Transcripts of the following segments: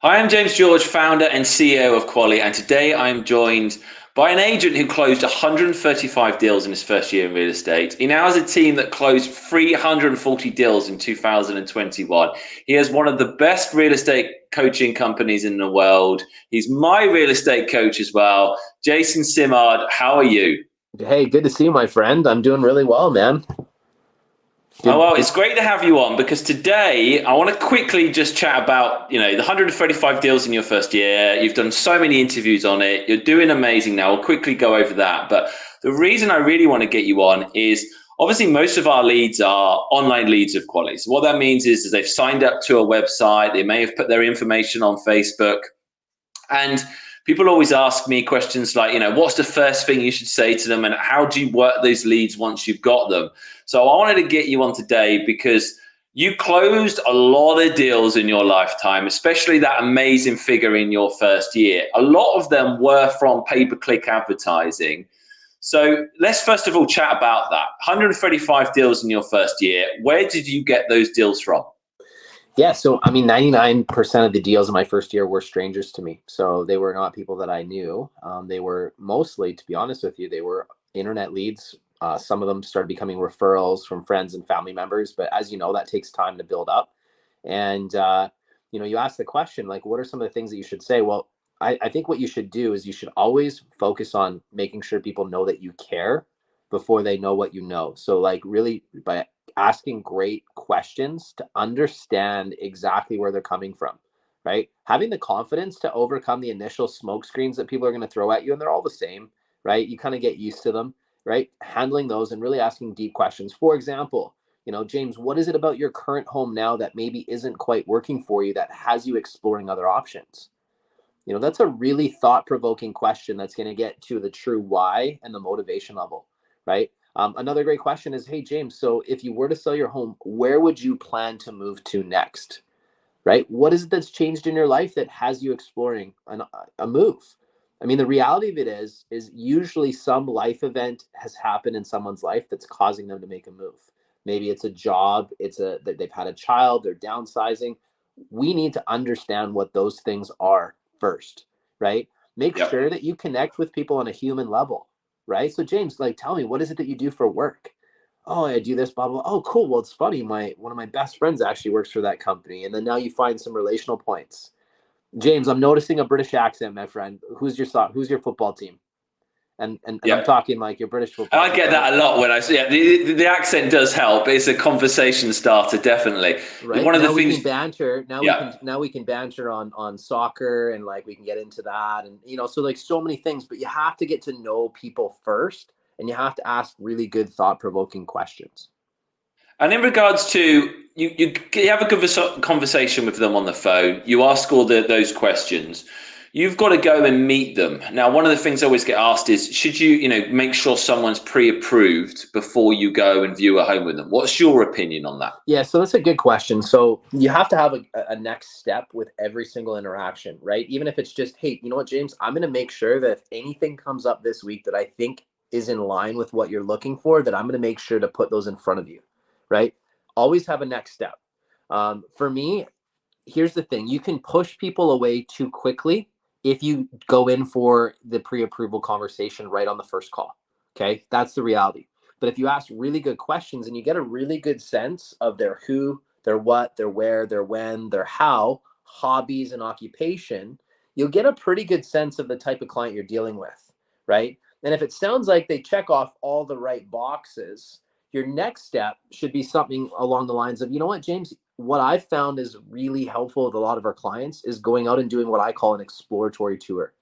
Hi, I'm James George, founder and CEO of Quali, and today I'm joined by an agent who closed 135 deals in his first year in real estate. He now has a team that closed 340 deals in 2021. He has one of the best real estate coaching companies in the world. He's my real estate coach as well. Jason Simard, how are you? Hey, good to see you, my friend. I'm doing really well, man. Oh, Good, well, good. it's great to have you on because today I want to quickly just chat about, the 135 deals in your first year. You've done so many interviews on it. You're doing amazing now. We'll quickly go over that. But the reason I really want to get you on is obviously most of our leads are online leads of Quali. So what that means is they've signed up to a website. They may have put their information on Facebook. And people always ask me questions like, what's the first thing you should say to them and how do you work those leads once you've got them? So I wanted to get you on today because you closed a lot of deals in your lifetime, especially that amazing figure in your first year. A lot of them were from pay-per-click advertising. So let's first of all chat about that. 135 deals in your first year. Where did you get those deals from? Yeah, so I mean, 99% of the deals in my first year were strangers to me. So they were not people that I knew. They were mostly, to be honest with you, they were internet leads. Some of them started becoming referrals from friends and family members. But as you know, that takes time to build up. And, you ask the question, like, what are some of the things that you should say? Well, I think what you should do is you should always focus on making sure people know that you care before they know what you know. So, like, really, by asking great questions to understand exactly where they're coming from, right? Having the confidence to overcome the initial smoke screens that people are going to throw at you, and they're all the same, right? You kind of get used to them, right? Handling those and really asking deep questions. For example, James, what is it about your current home now that maybe isn't quite working for you that has you exploring other options? That's a really thought-provoking question that's going to get to the true why and the motivation level, right? Another great question is, hey, James, so if you were to sell your home, where would you plan to move to next, right? What is it that's changed in your life that has you exploring a move? I mean, the reality of it is usually some life event has happened in someone's life that's causing them to make a move. Maybe it's a job, that they've had a child, they're downsizing. We need to understand what those things are first, right? Make Yep. sure that you connect with people on a human level, right? So James, like, tell me, what is it that you do for work? Oh, I do this, blah, blah. Oh, cool. Well, it's funny. One of my best friends actually works for that company. And then now you find some relational points. James, I'm noticing a British accent, my friend. Who's your football team? And I'm Yep. talking like your British football I team, get right? that a lot when I see, yeah, the accent does help. It's a conversation starter, definitely. Right. One of the Now we things, can banter. yeah. Now we can banter on soccer, and like we can get into that, and so like so many things, but you have to get to know people first, and you have to ask really good thought-provoking questions. And in regards to you have a good conversation with them on the phone. You ask all those questions. You've got to go and meet them. Now, one of the things I always get asked is, should you, make sure someone's pre-approved before you go and view a home with them? What's your opinion on that? Yeah, so that's a good question. So you have to have a next step with every single interaction, right? Even if it's just, hey, you know what, James, I'm going to make sure that if anything comes up this week that I think is in line with what you're looking for, that I'm going to make sure to put those in front of you, right? Always have a next step. For me, here's the thing: you can push people away too quickly if you go in for the pre-approval conversation right on the first call. Okay, that's the reality. But if you ask really good questions and you get a really good sense of their who, their what, their where, their when, their how, hobbies and occupation, you'll get a pretty good sense of the type of client you're dealing with, right? And if it sounds like they check off all the right boxes, your next step should be something along the lines of, you know what, James, what I've found is really helpful with a lot of our clients is going out and doing what I call an exploratory tour.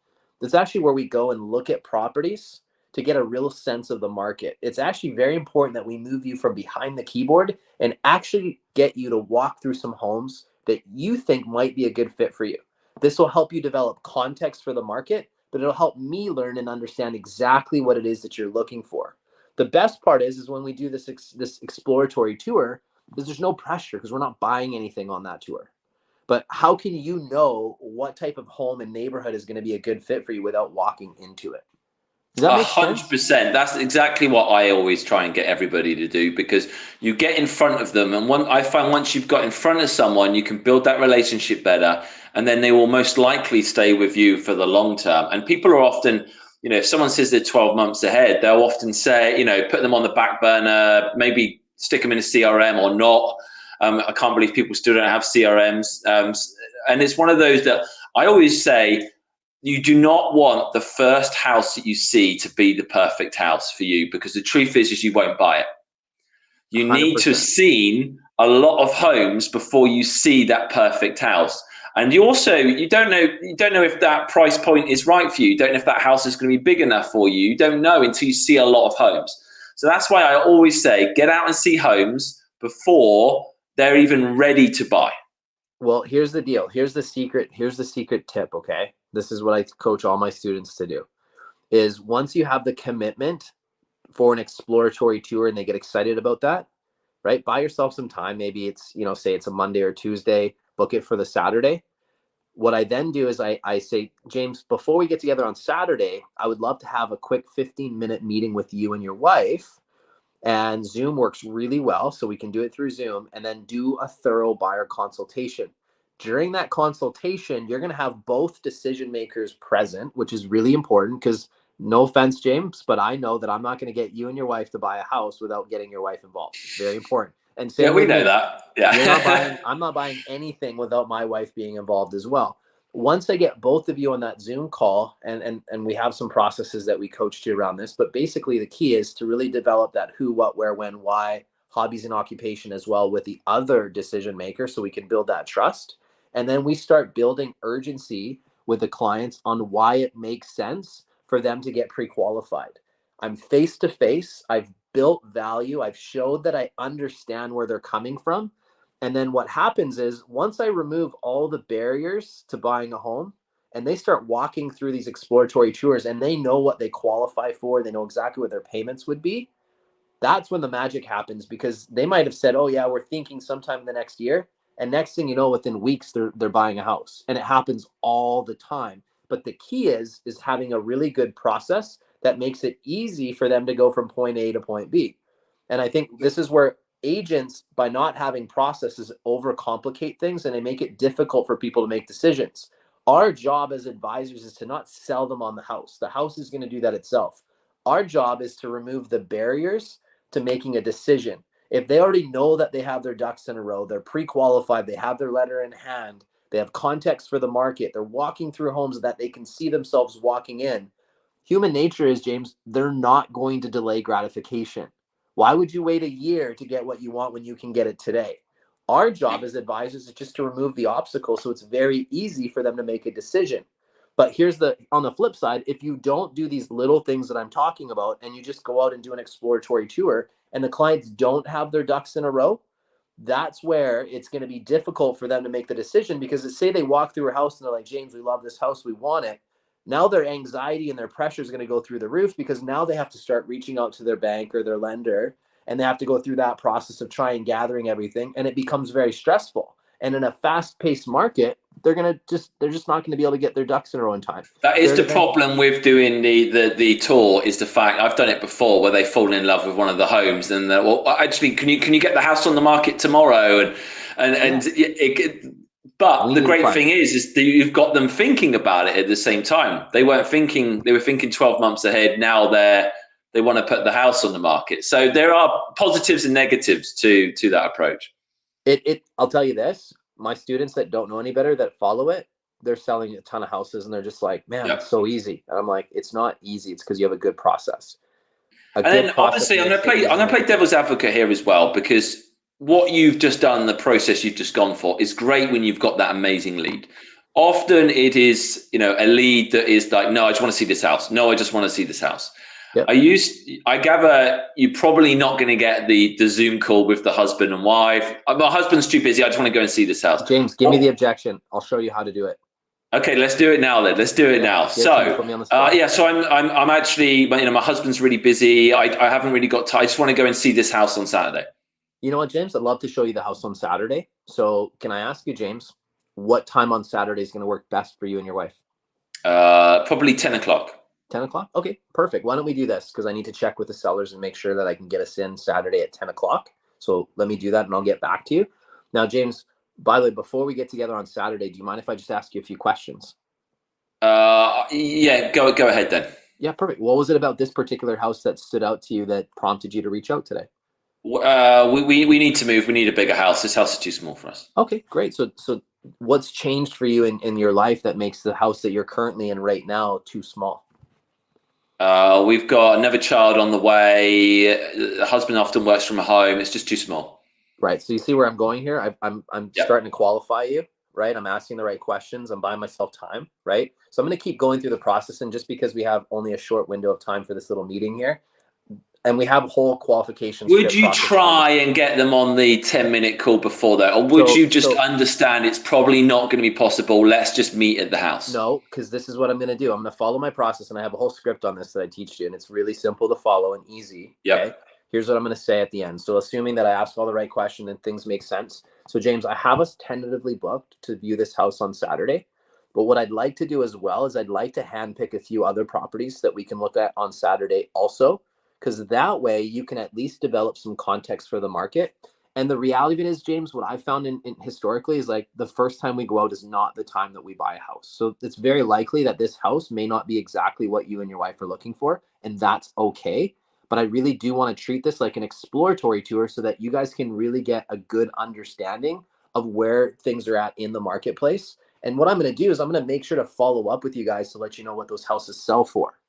That's actually where we go and look at properties to get a real sense of the market. It's actually very important that we move you from behind the keyboard and actually get you to walk through some homes that you think might be a good fit for you. This will help you develop context for the market, but it'll help me learn and understand exactly what it is that you're looking for. The best part is when we do this exploratory tour, is there's no pressure because we're not buying anything on that tour. But how can you know what type of home and neighborhood is going to be a good fit for you without walking into it? Does that A make hundred sense? percent. That's exactly what I always try and get everybody to do, because you get in front of them, and I find once you've got in front of someone, you can build that relationship better, and then they will most likely stay with you for the long term. And people are often, if someone says they're 12 months ahead, they'll often say, put them on the back burner, maybe stick them in a CRM or not. I can't believe people still don't have CRMs, and it's one of those that I always say, you do not want the first house that you see to be the perfect house for you, because the truth is you won't buy it. You need to have 100%. seen a lot of homes before you see that perfect house. And you don't know if that price point is right for you. You don't know if that house is going to be big enough for you. You don't know until you see a lot of homes. So that's why I always say, get out and see homes before they're even ready to buy. Well, here's the deal. Here's the secret. Here's the secret tip. Okay. This is what I coach all my students to do is once you have the commitment for an exploratory tour and they get excited about that, right? Buy yourself some time. Maybe it's, say it's a Monday or Tuesday, book it for the Saturday. What I then do is I say, James, before we get together on Saturday, I would love to have a quick 15-minute meeting with you and your wife. And Zoom works really well. So we can do it through Zoom and then do a thorough buyer consultation. During that consultation, you're going to have both decision makers present, which is really important because no offense, James, but I know that I'm not going to get you and your wife to buy a house without getting your wife involved. It's very important. And Yeah, same we with know me. that. Yeah. I'm not buying anything without my wife being involved as well. Once I get both of you on that Zoom call, and we have some processes that we coached you around this, but basically the key is to really develop that who, what, where, when, why, hobbies and occupation as well with the other decision maker so we can build that trust. And then we start building urgency with the clients on why it makes sense for them to get pre-qualified. I'm face to face. I've built value. I've showed that I understand where they're coming from. And then what happens is once I remove all the barriers to buying a home and they start walking through these exploratory tours and they know what they qualify for, they know exactly what their payments would be. That's when the magic happens because they might have said, oh yeah, we're thinking sometime in the next year. And next thing you know, within weeks, they're buying a house. And it happens all the time. But the key is having a really good process that makes it easy for them to go from point A to point B. And I think this is where agents, by not having processes, overcomplicate things and they make it difficult for people to make decisions. Our job as advisors is to not sell them on the house. The house is going to do that itself. Our job is to remove the barriers to making a decision. If they already know that they have their ducks in a row, they're pre-qualified, they have their letter in hand, they have context for the market, they're walking through homes that they can see themselves walking in. Human nature is, James, they're not going to delay gratification. Why would you wait a year to get what you want when you can get it today? Our job as advisors is just to remove the obstacle so it's very easy for them to make a decision. But on the flip side, if you don't do these little things that I'm talking about and you just go out and do an exploratory tour and the clients don't have their ducks in a row, that's where it's going to be difficult for them to make the decision because say they walk through a house and they're like, James, we love this house, we want it. Now their anxiety and their pressure is going to go through the roof because now they have to start reaching out to their bank or their lender and they have to go through that process of trying gathering everything and it becomes very stressful. And in a fast-paced market, they're just not going to be able to get their ducks in a row in time. That is the problem with doing the tour, is the fact I've done it before where they fall in love with one of the homes and well, actually, can you get the house on the market tomorrow? But the great thing is that you've got them thinking about it at the same time. They weren't thinking; they were thinking 12 months ahead. Now they want to put the house on the market. So there are positives and negatives to that approach. I'll tell you this: my students that don't know any better that follow it, they're selling a ton of houses, and they're just like, "Man, It's so easy." And I'm like, "It's not easy. It's because you have a good process." And then obviously, I'm going to play devil's advocate here as well, because what you've just done, the process you've just gone for, is great when you've got that amazing lead. Often it is, a lead that is like, no, I just want to see this house. No, I just want to see this house. Yep. I gather you're probably not going to get the Zoom call with the husband and wife. My husband's too busy. I just want to go and see this house. James, give me the objection. I'll show you how to do it. Okay, let's do it now then. Let's do it now. So, so I'm actually, my husband's really busy. I haven't really got time. I just want to go and see this house on Saturday. You know what, James? I'd love to show you the house on Saturday. So can I ask you, James, what time on Saturday is going to work best for you and your wife? Probably 10 o'clock. 10 o'clock? Okay, perfect. Why don't we do this? Because I need to check with the sellers and make sure that I can get us in Saturday at 10 o'clock. So let me do that and I'll get back to you. Now, James, by the way, before we get together on Saturday, do you mind if I just ask you a few questions? Yeah, go ahead then. Yeah, perfect. What was it about this particular house that stood out to you that prompted you to reach out today? We need to move. We need a bigger house. This house is too small for us. Okay, great. So what's changed for you in your life that makes the house that you're currently in right now too small? We've got another child on the way. The husband often works from home. It's just too small. Right. So you see where I'm going here. I'm Yeah. starting to qualify you. Right. I'm asking the right questions. I'm buying myself time. Right. So I'm going to keep going through the process. And just because we have only a short window of time for this little meeting here, and we have whole qualification Would script you process on try this. and get them on the 10-minute call before that? Or would So you just understand it's probably not going to be possible? Let's just meet at the house. no, because this is what I'm going to do. I'm going to follow my process, and I have a whole script on this that I teach you, and it's really simple to follow and easy. Okay. Yep. Here's what I'm going to say at the end. So assuming that I ask all the right questions and things make sense. So James, I have us tentatively booked to view this house on Saturday. But what I'd like to do as well is I'd like to handpick a few other properties that we can look at on Saturday also, because that way you can at least develop some context for the market. And the reality of it is, James, what I've found in historically is like the first time we go out is not the time that we buy a house. So it's very likely that this house may not be exactly what you and your wife are looking for, and that's okay. But I really do want to treat this like an exploratory tour so that you guys can really get a good understanding of where things are at in the marketplace. And what I'm going to do is I'm going to make sure to follow up with you guys to let you know what those houses sell for.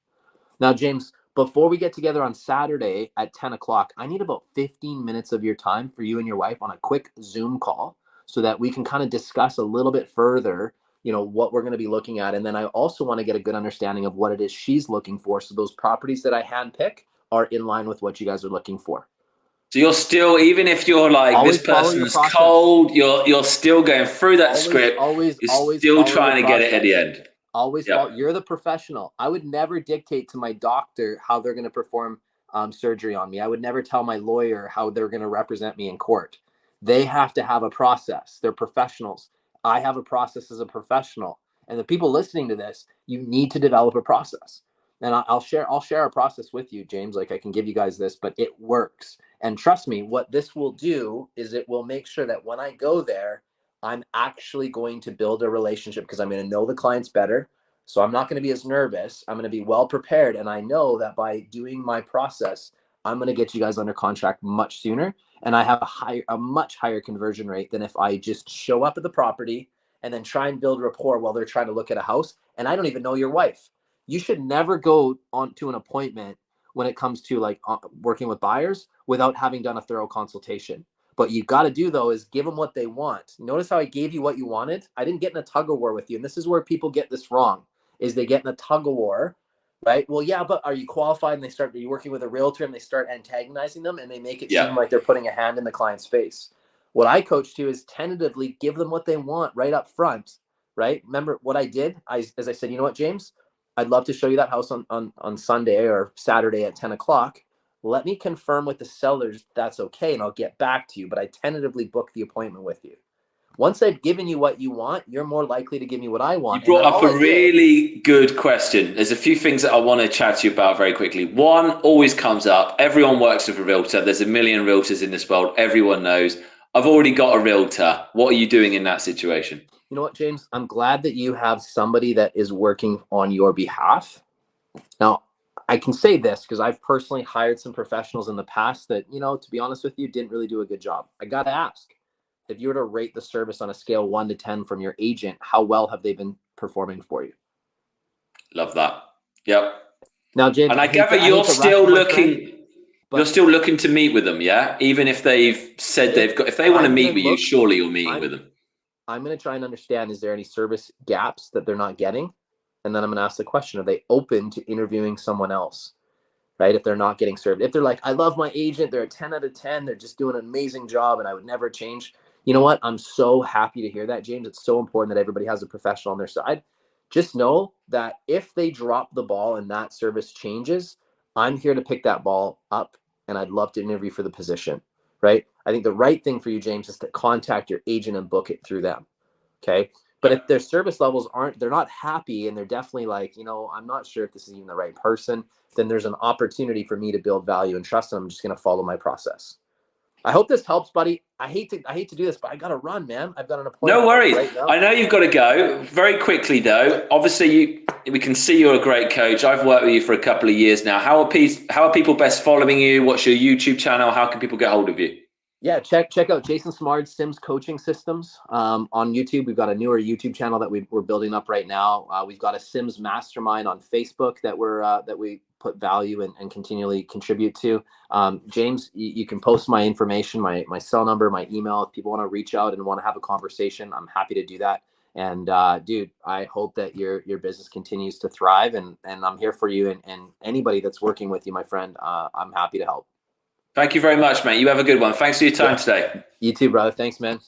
Now, James, before we get together on Saturday at 10 o'clock, I need about 15 minutes of your time for you and your wife on a quick Zoom call so that we can kind of discuss a little bit further, what we're going to be looking at. And then I also want to get a good understanding of what it is she's looking for. So those properties that I handpick are in line with what you guys are looking for. So you're still, even if you're like Always this follow your person's process. cold, you're still going through that script. Always You're still follow your trying to get it at the process. end. Always follow. Yep. You're the professional. I would never dictate to my doctor how they're going to perform surgery on me. I would never tell my lawyer how they're going to represent me in court. They have to have a process. They're professionals. I have a process as a professional. And the people listening to this, you need to develop a process. And I'll share a process with you, James. Like I can give you guys this, but it works. And trust me, what this will do is it will make sure that when I go there, I'm actually going to build a relationship because I'm going to know the clients better. So I'm not going to be as nervous. I'm going to be well prepared. And I know that by doing my process, I'm going to get you guys under contract much sooner. And I have a much higher conversion rate than if I just show up at the property and then try and build rapport while they're trying to look at a house. And I don't even know your wife. You should never go on to an appointment when it comes to like working with buyers without having done a thorough consultation. What you got to do though is give them what they want. Notice how I gave you what you wanted. I didn't get in a tug of war with you. And this is where people get this wrong, is they get in a tug of war, right? Well, yeah, but are you qualified? And are you working with a realtor and they start antagonizing them and they make it seem like they're putting a hand in the client's face. What I coach to is tentatively give them what they want right up front, right? Remember what I did? As I said, you know what, James? I'd love to show you that house on Sunday or Saturday at 10 o'clock. Let me confirm with the sellers that's okay, and I'll get back to you. But I tentatively booked the appointment with you. Once I've given you what you want, you're more likely to give me what I want. You And then brought up all a I did. really good question. There's a few things that I want to chat to you about very quickly. One always comes up. Everyone works with a realtor. There's a million realtors in this world. Everyone knows. I've already got a realtor. What are you doing in that situation? You know what, James? I'm glad that you have somebody that is working on your behalf. Now, I can say this because I've personally hired some professionals in the past that, to be honest with you, didn't really do a good job. I got to ask, if you were to rate the service on a scale 1 to 10 from your agent, how well have they been performing for you? Love that. Yep. Now, James, And I I hate gather to, I hate you're to rush still you, my friend, looking. You're but still looking to meet with them, yeah? Even if they've said if they've got, if they want to I'm going meet to with you, look, surely you're meeting I'm with them. I'm going to try and understand, is there any service gaps that they're not getting? And then I'm going to ask the question, are they open to interviewing someone else? Right? If they're not getting served, if they're like, I love my agent, they're a 10 out of 10, they're just doing an amazing job and I would never change. You know what? I'm so happy to hear that, James. It's so important that everybody has a professional on their side. Just know that if they drop the ball and that service changes, I'm here to pick that ball up and I'd love to interview for the position, right? I think the right thing for you, James, is to contact your agent and book it through them. Okay. But if their service levels they're not happy, and they're definitely like, I'm not sure if this is even the right person, then there's an opportunity for me to build value and trust, and I'm just going to follow my process. I hope this helps, buddy. I hate to do this, but I got to run, man. I've got an No appointment worries. right now. I know you've got to go. Very quickly, though, obviously we can see you're a great coach. I've worked with you for a couple of years now. How are people best following you? What's your YouTube channel? How can people get hold of you? Yeah, check out Jason Simard Sims Coaching Systems on YouTube. We've got a newer YouTube channel that we're building up right now. We've got a Sims Mastermind on Facebook that we put value and continually contribute to. James, you can post my information, my cell number, my email. If people want to reach out and want to have a conversation, I'm happy to do that. And dude, I hope that your business continues to thrive, and I'm here for you, and anybody that's working with you, my friend. I'm happy to help. Thank you very much, mate. You have a good one. Thanks for your time today. You too, brother. Thanks, man.